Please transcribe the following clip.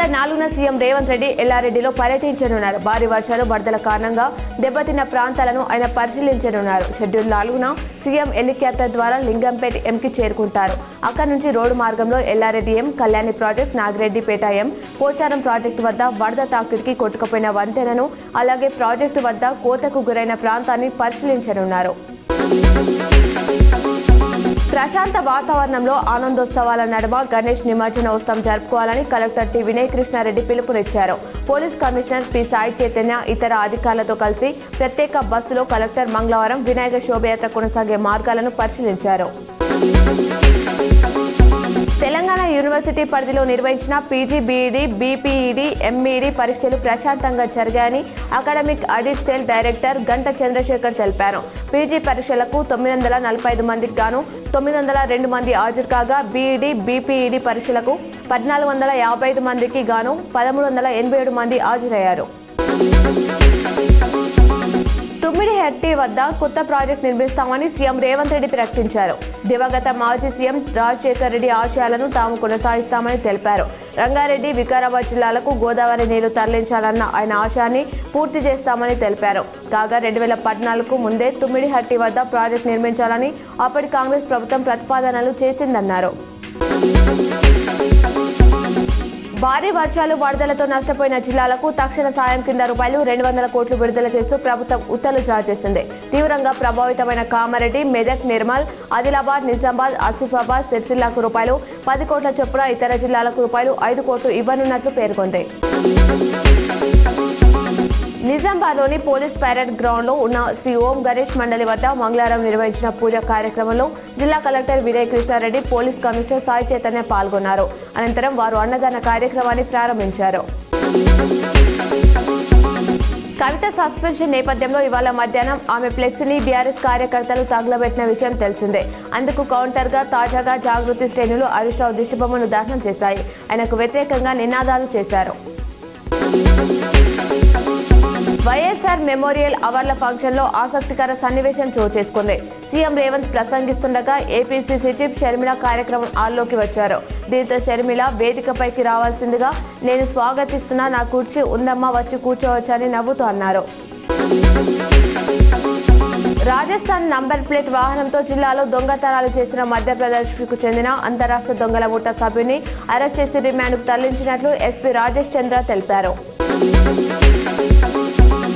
నెల 4న సీఎం రేవంత్ రెడ్డి ఎల్లారెడ్డిలో పర్యటించనున్నారు. భారీ వర్షాలు వరదల కారణంగా దెబ్బతిన్న ప్రాంతాలను ఆయన పరిశీలించనున్నారు. షెడ్యూల్ 4న సీఎం హెలికాప్టర్ ద్వారా లింగంపేట ఎంకి చేరుకుంటారు. అక్కడి నుంచి రోడ్డు మార్గంలో ఎల్లారెడ్డి ఎం, కళ్యాణి ప్రాజెక్ట్, నాగిరెడ్డిపేట ఎం, పోచారం ప్రాజెక్టు వద్ద వరద తాకిడికి కొట్టుకుపోయిన వంతెనను, అలాగే ప్రాజెక్టు వద్ద కోతకు గురైన ప్రాంతాన్ని పరిశీలించనున్నారు. ప్రశాంత వాతావరణంలో ఆనందోత్సవాల నడుమ గణేష్ నిమజ్జనోత్సవం జరుపుకోవాలని కలెక్టర్ టి. వినయ్ కృష్ణారెడ్డి పిలుపునిచ్చారు. Police commissioner P. Sai Chaitanya ఇతర అధికారులతో కలిసి ప్రత్యేక బస్సులో కలెక్టర్ మంగళవారం వినాయక శోభయాత్ర కొనసాగే మార్గాలను పరిశీలించారు. తెలంగాణ యూనివర్సిటీ పరిధిలో నిర్వహించిన పీజీ, బీఈడీ, బీపీఈడీ, ఎంఈడీ పరీక్షలు ప్రశాంతంగా జరిగాయని అకాడమిక్ ఆడిట్ సెల్ డైరెక్టర్ గంట చంద్రశేఖర్ తెలిపారు. పీజీ పరీక్షలకు 945 మందికి గాను 902 మంది హాజరు కాగా, బీఈడీ, బీపీఈడీ పరీక్షలకు 1455 మందికి గాను 1387 మంది హాజరయ్యారు. తుమ్మిడిహట్టి వద్ద కొత్త ప్రాజెక్టు నిర్మిస్తామని సీఎం రేవంత్ రెడ్డి ప్రకటించారు. దివంగత మాజీ సీఎం రాజశేఖర్ రెడ్డి ఆశయాలను తాము కొనసాగిస్తామని తెలిపారు. రంగారెడ్డి, వికారాబాద్ జిల్లాలకు గోదావరి నీళ్లు తరలించాలన్న ఆయన ఆశయాన్ని పూర్తి చేస్తామని తెలిపారు. కాగా 2014కు ముందే తుమ్మిడిహట్టి వద్ద ప్రాజెక్టు నిర్మించాలని అప్పటి కాంగ్రెస్ ప్రభుత్వం ప్రతిపాదనలు చేసిందన్నారు. భారీ వర్షాలు వరదలతో నష్టపోయిన జిల్లాలకు తక్షణ సాయం కింద ₹200 కోట్లు విడుదల చేస్తూ ప్రభుత్వం ఉత్తర్వులు జారీ చేసింది. తీవ్రంగా ప్రభావితమైన కామారెడ్డి, మెదక్, నిర్మల్, ఆదిలాబాద్, నిజామాబాద్, ఆసిఫాబాద్, సిరిసిల్లకు ₹10 కోట్ల చొప్పున ఇతర జిల్లాలకు ₹5 కోట్లు ఇవ్వనున్నట్లు పేర్కొంది. నిజామాబాద్లోని పోలీస్ పరేడ్ గ్రౌండ్లో ఉన్న శ్రీ ఓం గణేష్ మండలి వద్ద మంగళవారం నిర్వహించిన పూజా కార్యక్రమంలో జిల్లా collector Vinay Krishna Reddy, police commissioner Sai Chaitanya పాల్గొన్నారు. అనంతరం వారు అన్నదాన కార్యక్రమాన్ని ప్రారంభించారు. కవిత సస్పెన్షన్ నేపథ్యంలో ఇవాళ మధ్యాహ్నం ఆమె ఫ్లెక్సీని బీఆర్ఎస్ కార్యకర్తలు తగులబెట్టిన విషయం తెలిసిందే. అందుకు కౌంటర్గా తాజాగా జాగృతి శ్రేణులు హరీష్ రావు దిష్టిబొమ్మను దహనం చేశాయి. ఆయనకు వ్యతిరేకంగా నినాదాలు చేశారు. వైఎస్ఆర్ మెమోరియల్ అవార్డుల ఫంక్షన్లో ఆసక్తికర సన్నివేశం చోటు చేసుకుంది. సీఎం రేవంత్ ప్రసంగిస్తుండగా ఏపీసీసీ చీఫ్ షర్మిల కార్యక్రమం హాల్లోకి వచ్చారు. దీంతో షర్మిల వేదికపైకి రావాల్సిందిగా నేను స్వాగతిస్తున్నా, నా కుర్చీ ఉందమ్మా, వచ్చి కూర్చోవచ్చని నవ్వుతూ అన్నారు. రాజస్థాన్ నంబర్ ప్లేట్ వాహనంతో జిల్లాలో దొంగతనాలు చేసిన మధ్యప్రదేశ్కు చెందిన అంతరాష్ట్ర దొంగల ముఠా సభ్యుని అరెస్ట్ చేసి రిమాండ్కు తరలించినట్లు ఎస్పీ రాజేష్ చంద్ర తెలిపారు.